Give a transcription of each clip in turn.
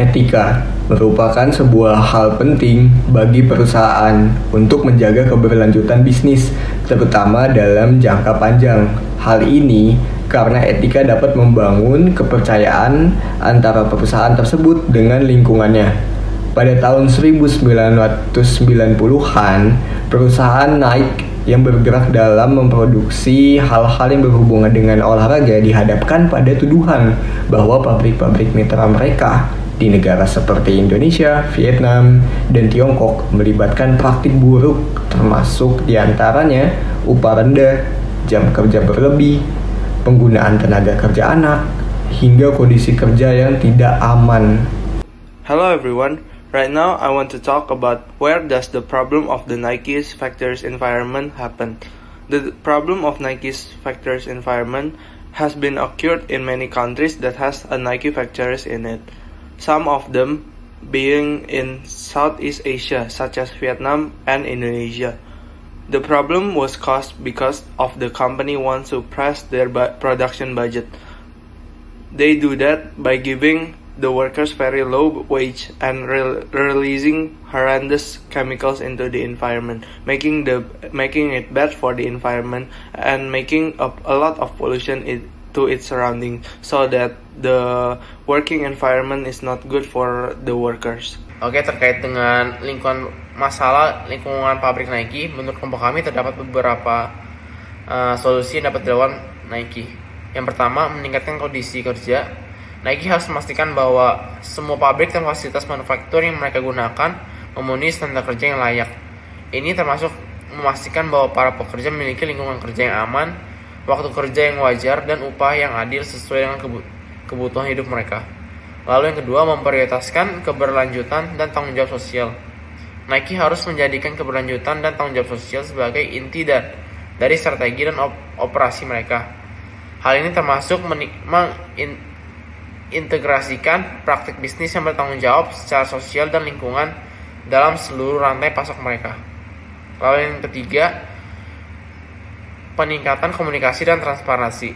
Etika merupakan sebuah hal penting bagi perusahaan untuk menjaga keberlanjutan bisnis, terutama dalam jangka panjang. Hal ini karena etika dapat membangun kepercayaan antara perusahaan tersebut dengan lingkungannya. Pada tahun 1990-an, perusahaan Nike yang bergerak dalam memproduksi hal-hal yang berhubungan dengan olahraga dihadapkan pada tuduhan bahwa pabrik-pabrik mitra mereka di negara seperti Indonesia, Vietnam, dan Tiongkok melibatkan praktik buruk, termasuk diantaranya upah rendah, jam kerja berlebih, penggunaan tenaga kerja anak, hingga kondisi kerja yang tidak aman. Hello everyone, right now I want to talk about where does the problem of the Nike's factories environment happen. The problem of Nike's factories environment has been occurred in many countries that has a Nike factories in it. Some of them being in Southeast Asia such as Vietnam and Indonesia. The problem was caused because of the company wants to press their production budget. They do that by giving the workers very low wage and releasing horrendous chemicals into the environment, making it bad for the environment and making a lot of pollution to its surrounding, so that the working environment is not good for the workers. Oke, terkait dengan masalah lingkungan pabrik Nike, menurut kelompok kami terdapat beberapa solusi yang dapat dilakukan Nike. Yang pertama, meningkatkan kondisi kerja. Nike harus memastikan bahwa semua pabrik dan fasilitas manufaktur yang mereka gunakan memenuhi standar kerja yang layak. Ini termasuk memastikan bahwa para pekerja memiliki lingkungan kerja yang aman, waktu kerja yang wajar, dan upah yang adil sesuai dengan kebutuhan hidup mereka. Lalu yang kedua, memprioritaskan keberlanjutan dan tanggung jawab sosial. Nike harus menjadikan keberlanjutan dan tanggung jawab sosial sebagai inti dari strategi dan operasi mereka. Hal ini termasuk mengintegrasikan praktik bisnis yang bertanggung jawab secara sosial dan lingkungan dalam seluruh rantai pasok mereka. Lalu yang ketiga, peningkatan komunikasi dan transparansi.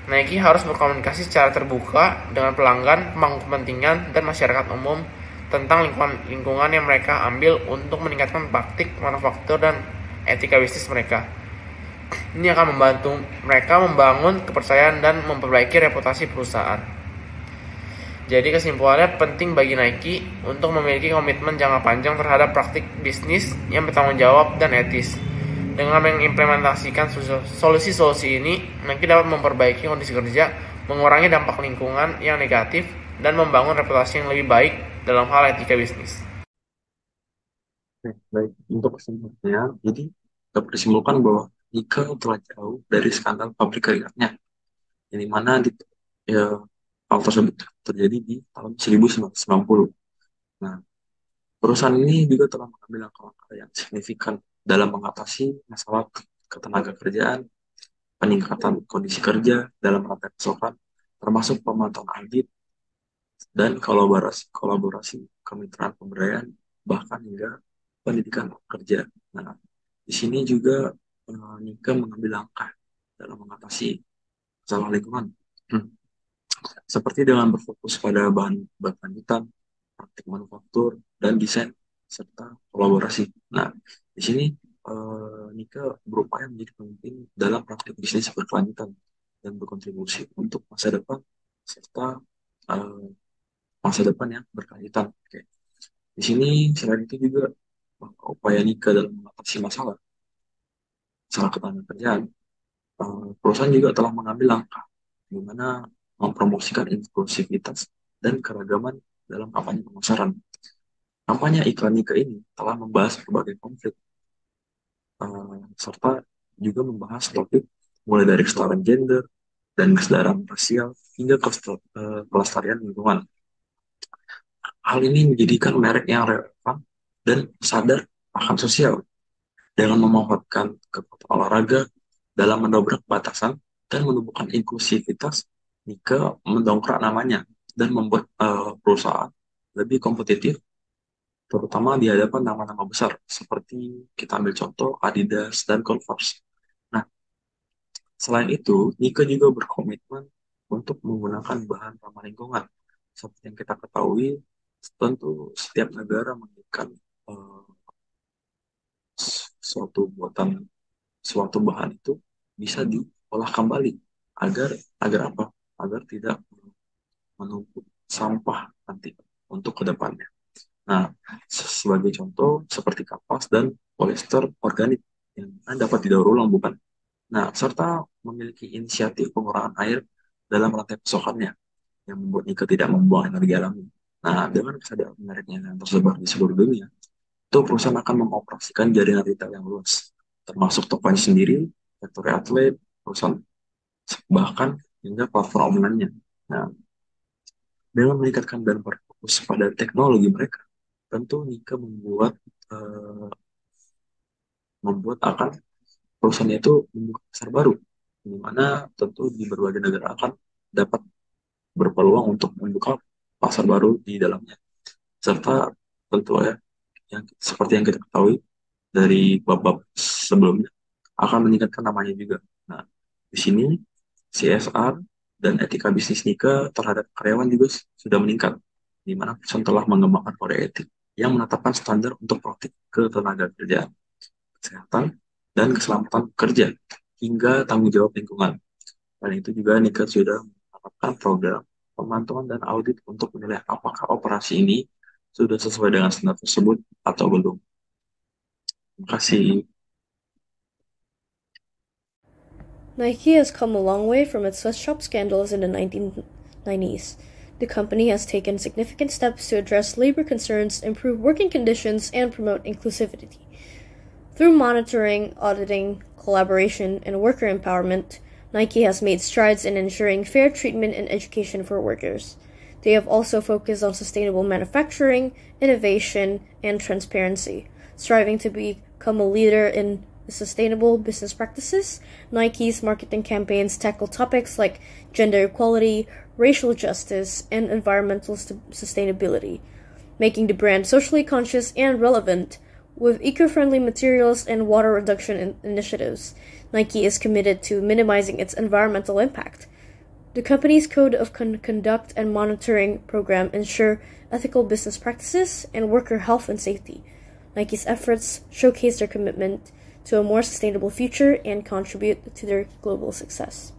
Nike harus berkomunikasi secara terbuka dengan pelanggan, pemangku kepentingan, dan masyarakat umum tentang lingkungan yang mereka ambil untuk meningkatkan praktik manufaktur dan etika bisnis mereka. Ini akan membantu mereka membangun kepercayaan dan memperbaiki reputasi perusahaan. Jadi kesimpulannya, penting bagi Nike untuk memiliki komitmen jangka panjang terhadap praktik bisnis yang bertanggung jawab dan etis. Dengan mengimplementasikan solusi-solusi ini, Nike dapat memperbaiki kondisi kerja, mengurangi dampak lingkungan yang negatif, dan membangun reputasi yang lebih baik dalam hal etika bisnis. Baik, untuk kesimpulannya, jadi dapat disimpulkan bahwa Nike telah jauh dari skandal pabrik keringatnya, yang dimana hal tersebut terjadi di tahun 1990. Nah, perusahaan ini juga telah mengambil langkah-langkah yang signifikan dalam mengatasi masalah ketenaga kerjaan, peningkatan kondisi kerja dalam rantai pasokan, termasuk pemantauan audit dan kolaborasi kemitraan pemberdayaan, bahkan hingga pendidikan kerja. Nah, di sini juga Nike mengambil langkah dalam mengatasi masalah lingkungan, seperti dengan berfokus pada bahan lanjutan, praktik manufaktur, dan desain, serta kolaborasi. Nah, di sini Nike berupaya menjadi pemimpin dalam praktik bisnis berkelanjutan dan berkontribusi untuk masa depan serta masa depan yang berkelanjutan. Oke. Di sini selain itu juga upaya Nike dalam mengatasi masalah ketenaga kerjaan, perusahaan juga telah mengambil langkah di mana mempromosikan inklusivitas dan keragaman dalam kampanye pemasaran. Kampanye iklan Nike ini telah membahas berbagai konflik, serta juga membahas topik mulai dari kesetaraan gender dan kesetaraan rasial hingga kelestarian lingkungan. Hal ini menjadikan merek yang relevan dan sadar akan sosial dengan memanfaatkan kekuatan olahraga dalam mendobrak batasan dan menumbuhkan inklusivitas. Nike mendongkrak namanya dan membuat perusahaan lebih kompetitif, terutama di hadapan nama-nama besar seperti kita ambil contoh Adidas dan Converse. Nah, selain itu, Nike juga berkomitmen untuk menggunakan bahan ramah lingkungan seperti yang kita ketahui, tentu setiap negara menginginkan eh, suatu buatan, suatu bahan itu bisa diolah kembali agar agar apa? Agar tidak menumpuk sampah nanti untuk kedepannya. Nah, sebagai contoh seperti kapas dan polyester organik yang dapat didaur ulang, bukan? Nah, serta memiliki inisiatif pengurangan air dalam rantai pasokannya yang membuat Nike tidak membuang energi alami. Nah, dengan kesadaran mereknya yang tersebar di seluruh dunia, itu perusahaan akan mengoperasikan jaringan retail yang luas, termasuk tokonya sendiri, factory outlet, perusahaan, bahkan hingga platform online-nya. Nah, dengan meningkatkan dan berfokus pada teknologi mereka, tentu Nike eh, membuat akan perusahaannya itu membuka pasar baru, di mana tentu di berbagai negara akan dapat berpeluang untuk membuka pasar baru di dalamnya. Serta tentu ya, yang seperti yang kita ketahui dari bab-bab sebelumnya akan meningkatkan namanya juga. Nah, di sini CSR dan etika bisnis Nike terhadap karyawan juga sudah meningkat, di mana perusahaan telah mengembangkan kode etik yang menetapkan standar untuk praktik ketenaga kerjaan, kesehatan, dan keselamatan kerja, hingga tanggung jawab lingkungan. Dan itu juga Nike sudah menetapkan program pemantauan dan audit untuk menilai apakah operasi ini sudah sesuai dengan standar tersebut atau belum. Terima kasih. Nike has come a long way from its sweatshop scandals in the 1990s. The company has taken significant steps to address labor concerns, improve working conditions, and promote inclusivity. Through monitoring, auditing, collaboration, and worker empowerment, Nike has made strides in ensuring fair treatment and education for workers. They have also focused on sustainable manufacturing, innovation, and transparency, striving to become a leader in sustainable business practices. Nike's marketing campaigns tackle topics like gender equality, racial justice, and environmental sustainability, making the brand socially conscious and relevant. With eco-friendly materials and water reduction initiatives, Nike is committed to minimizing its environmental impact. The company's Code of Conduct and Monitoring program ensure ethical business practices and worker health and safety. Nike's efforts showcase their commitment to a more sustainable future and contribute to their global success.